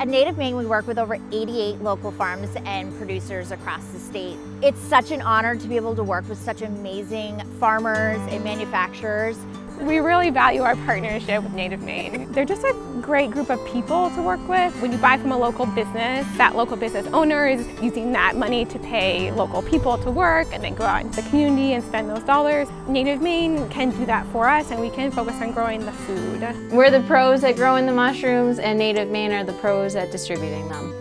At Native Maine, we work with over 88 local farms and producers across the state. It's such an honor to be able to work with such amazing farmers and manufacturers. We really value our partnership with Native Maine. They're just a great group of people to work with. When you buy from a local business, that local business owner is using that money to pay local people to work and then go out into the community and spend those dollars. Native Maine can do that for us, and we can focus on growing the food. We're the pros at growing the mushrooms, and Native Maine are the pros at distributing them.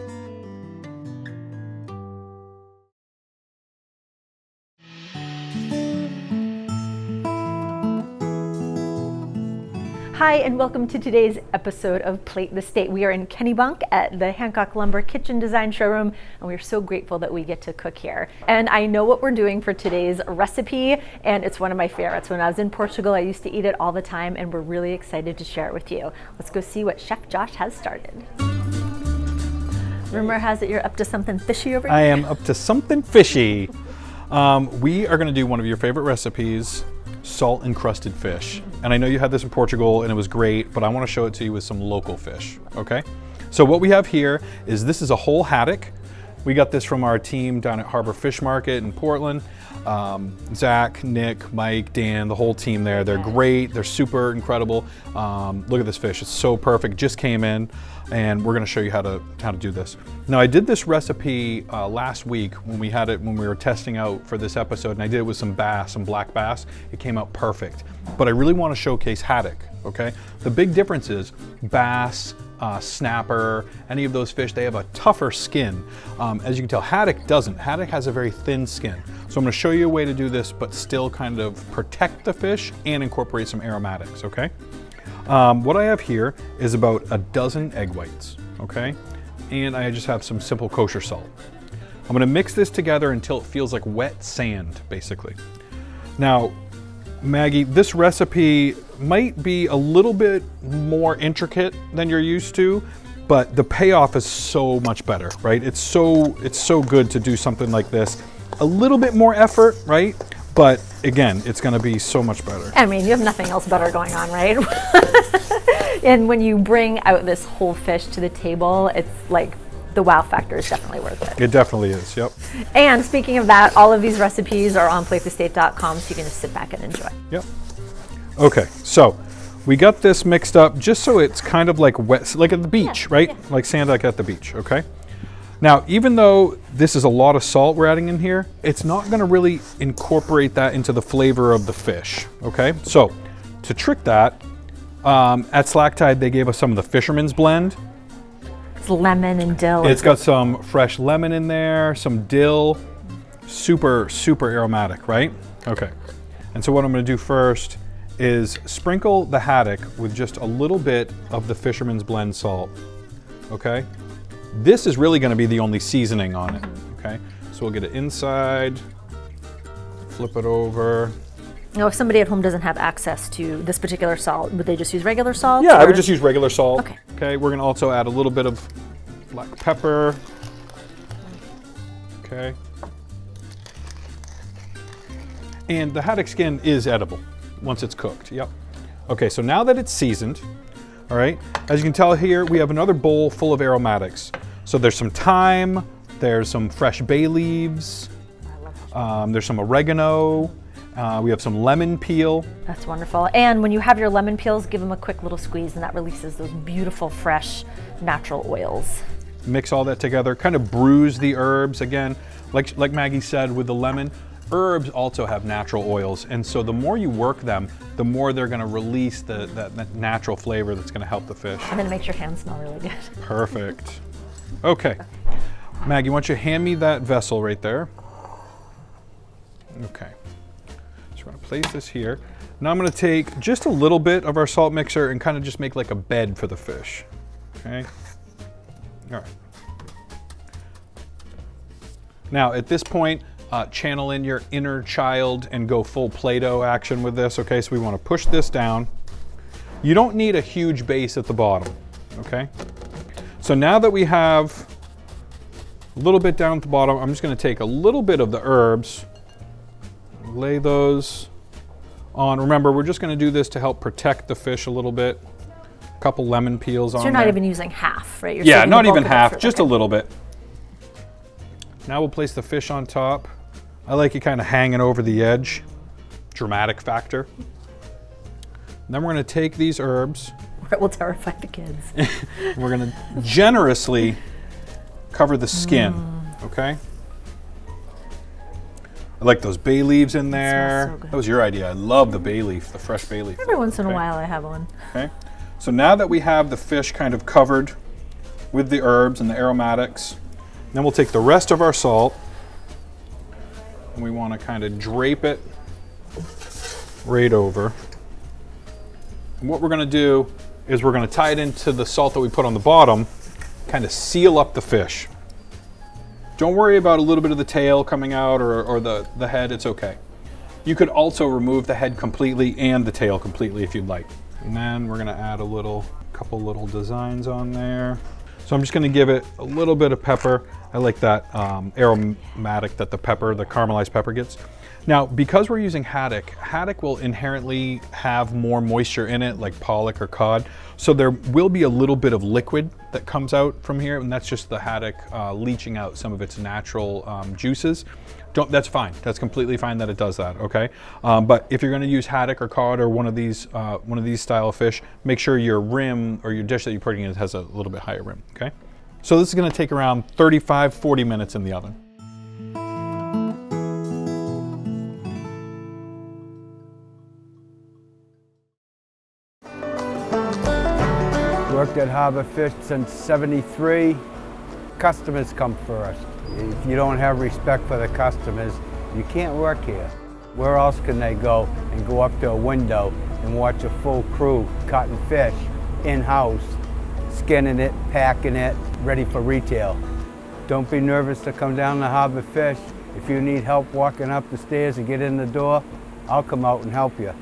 Hi, and welcome to today's episode of Plate the State. We are in Kennebunk at the Hancock Lumber Kitchen Design Showroom, and we're so grateful that we get to cook here. And I know what we're doing for today's recipe, and it's one of my favorites. When I was in Portugal, I used to eat it all the time, and we're really excited to share it with you. Let's go see what Chef Josh has started. Rumor has it you're up to something fishy over here? I am up to something fishy. We are gonna do one of your favorite recipes, salt encrusted fish. And I know you had this in Portugal and it was great, but I want to show it to you with some local fish, okay? So what we have here is this is a whole haddock. We got this from our team down at Harbor Fish Market in Portland. Zach, Nick, Mike, Dan, the whole team there. They're great, they're super incredible. Look at this fish, it's so perfect, just came in, and we're gonna show you how to do this. Now I did this recipe last week when we were testing out for this episode, and I did it with some bass, some black bass. It came out perfect. But I really wanna showcase haddock, okay? The big difference is bass, snapper, any of those fish, they have a tougher skin. As you can tell, haddock doesn't. Haddock has a very thin skin. So I'm gonna show you a way to do this, but still kind of protect the fish and incorporate some aromatics, okay? What I have here is about a dozen egg whites, okay? And I just have some simple kosher salt. I'm gonna mix this together until it feels like wet sand, basically. Now, Maggie, this recipe might be a little bit more intricate than you're used to, but the payoff is so much better, right? It's so good to do something like this. A little bit more effort, right? But again, it's gonna be so much better. I mean, you have nothing else better going on, right? And when you bring out this whole fish to the table, it's like the wow factor is definitely worth it. It definitely is, yep. And speaking of that, all of these recipes are on platethestate.com, so you can just sit back and enjoy. Yep. Okay, so we got this mixed up just so it's kind of like wet, like at the beach, right? Yeah. Like sand like at the beach, okay? Now, even though this is a lot of salt we're adding in here, it's not gonna really incorporate that into the flavor of the fish, okay? So, to trick that, at Slack Tide, they gave us some of the Fisherman's Blend. It's lemon and dill. It's got some fresh lemon in there, some dill, super, super aromatic, right? Okay, and so what I'm gonna do first is sprinkle the haddock with just a little bit of the Fisherman's Blend salt, okay? This is really gonna be the only seasoning on it, okay? So we'll get it inside, flip it over. Now, if somebody at home doesn't have access to this particular salt, would they just use regular salt? Yeah, I would just use regular salt. Okay. Okay, we're gonna also add a little bit of black pepper. Okay. And the haddock skin is edible once it's cooked, yep. Okay, so now that it's seasoned, all right, as you can tell here, we have another bowl full of aromatics. So there's some thyme, there's some fresh bay leaves, there's some oregano, we have some lemon peel. That's wonderful. And when you have your lemon peels, give them a quick little squeeze, and that releases those beautiful, fresh, natural oils. Mix all that together, kind of bruise the herbs. Again, like Maggie said with the lemon, herbs also have natural oils, and so the more you work them, the more they're gonna release that natural flavor that's gonna help the fish. And then it makes your hands smell really good. Perfect. Okay. Maggie, why don't you hand me that vessel right there? Okay. So we're gonna place this here. Now I'm gonna take just a little bit of our salt mixer and kind of just make like a bed for the fish. Okay. All right. Now at this point, channel in your inner child and go full Play-Doh action with this, okay? So we wanna push this down. You don't need a huge base at the bottom, okay? So now that we have a little bit down at the bottom, I'm just gonna take a little bit of the herbs, lay those on. Remember, we're just gonna do this to help protect the fish a little bit. a couple lemon peels on So you're not there. even using half, right? You're Yeah, saving the not bulk even of it half, for- just a okay. little bit. Now we'll place the fish on top. I like it kind of hanging over the edge. Dramatic factor. And then we're going to take these herbs. It will terrify the kids. We're going to generously cover the skin, okay? I like those bay leaves in there. so good. That was your idea. I love the bay leaf, the fresh bay leaf. Every once in a Okay. while I have one. Okay. So now that we have the fish kind of covered with the herbs and the aromatics, then we'll take the rest of our salt and we want to kind of drape it right over. And what we're going to do is we're going to tie it into the salt that we put on the bottom, kind of seal up the fish. Don't worry about a little bit of the tail coming out or the head, it's okay. You could also remove the head completely and the tail completely if you'd like. And then we're gonna add couple little designs on there. So I'm just gonna give it a little bit of pepper. I like that aromatic that the caramelized pepper gets. Now, because we're using haddock will inherently have more moisture in it, like pollock or cod. So there will be a little bit of liquid that comes out from here, and that's just the haddock leaching out some of its natural juices. That's fine. That's completely fine that it does that, okay? But if you're gonna use haddock or cod or one of these style of fish, make sure your rim or your dish that you're putting in has a little bit higher rim, okay? So this is gonna take around 35-40 minutes in the oven. Worked at Harbor Fish since '73. Customers come first. If you don't have respect for the customers, you can't work here. Where else can they go and go up to a window and watch a full crew cutting fish in-house, skinning it, packing it, ready for retail? Don't be nervous to come down to Harbor Fish. If you need help walking up the stairs and get in the door, I'll come out and help you.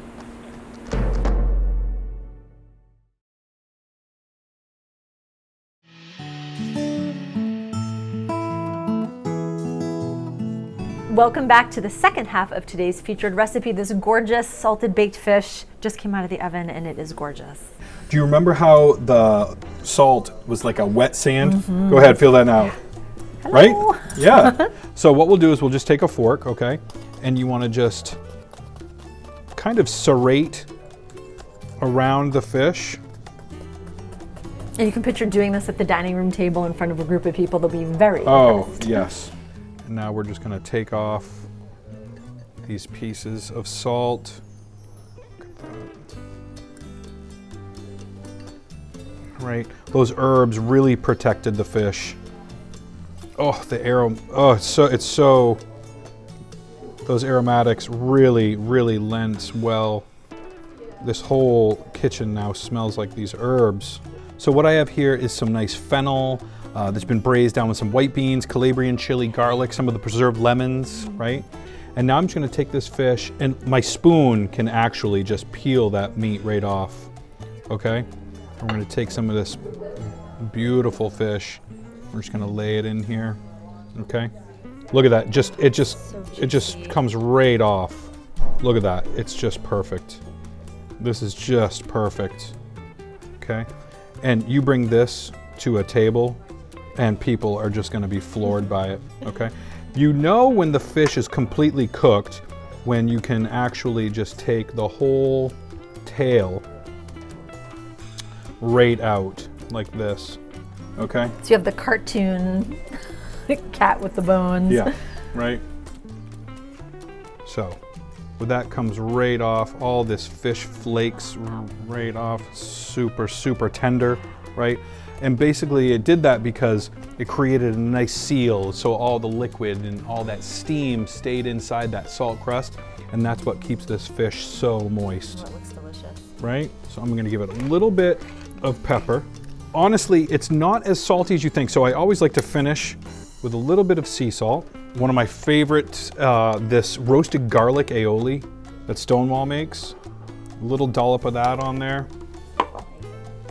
Welcome back to the second half of today's featured recipe. This gorgeous salted baked fish just came out of the oven and it is gorgeous. Do you remember how the salt was like a wet sand? Go ahead, feel that now. Right? Yeah. So what we'll do is we'll just take a fork, okay? And you want to just kind of serrate around the fish. And you can picture doing this at the dining room table in front of a group of people. They'll be very Oh, impressed. yes. And now we're just going to take off these pieces of salt. Right, those herbs really protected the fish. Oh, those aromatics really lends well. This whole kitchen now smells like these herbs. So what I have here is some nice fennel that's been braised down with some white beans, Calabrian chili, garlic, some of the preserved lemons, right? And now I'm just gonna take this fish, and my spoon can actually just peel that meat right off, okay? We're gonna take some of this beautiful fish. We're just gonna lay it in here, okay? Look at that, it just comes right off. Look at that, it's just perfect. This is just perfect, okay? And you bring this to a table and people are just gonna be floored by it, okay? You know when the fish is completely cooked when you can actually just take the whole tail right out like this, okay? So you have the cartoon cat with the bones. Yeah, right? So, with that comes right off, all this fish flakes right off, super tender, right? And basically it did that because it created a nice seal, so all the liquid and all that steam stayed inside that salt crust, and that's what keeps this fish so moist. That looks delicious. Right? So I'm gonna give it a little bit of pepper. Honestly, it's not as salty as you think, so I always like to finish with a little bit of sea salt. One of my favorites, this roasted garlic aioli that Stonewall makes. A little dollop of that on there.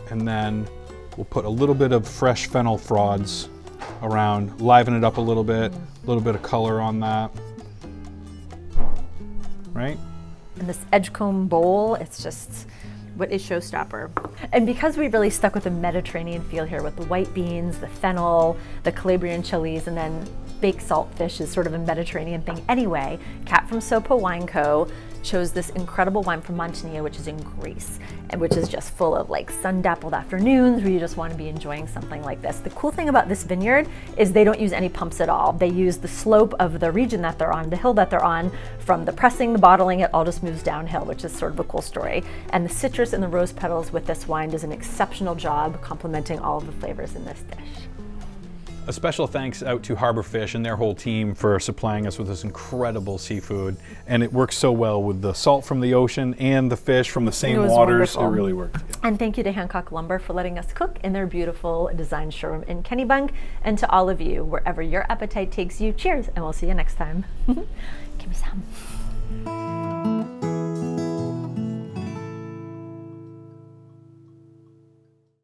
And then we'll put a little bit of fresh fennel frauds around, liven it up a little bit of color on that. Right? And this edgecomb bowl, it's just what is showstopper. And because we really stuck with the Mediterranean feel here with the white beans, the fennel, the Calabrian chilies, and then baked salt fish is sort of a Mediterranean thing anyway, Kat from Sopo Wine Co. chose this incredible wine from Montania, which is in Greece, and which is just full of like sun-dappled afternoons where you just want to be enjoying something like this. The cool thing about this vineyard is they don't use any pumps at all. They use the slope of the region that they're on, the hill that they're on, from the pressing, the bottling, it all just moves downhill, which is sort of a cool story. And the citrus and the rose petals with this wine does an exceptional job complementing all of the flavors in this dish. A special thanks out to Harbor Fish and their whole team for supplying us with this incredible seafood. And it works so well with the salt from the ocean and the fish from the same It was waters. wonderful. It really worked. And thank you to Hancock Lumber for letting us cook in their beautiful design showroom in Kennebunk. And to all of you, wherever your appetite takes you, cheers, and we'll see you next time. Give me some.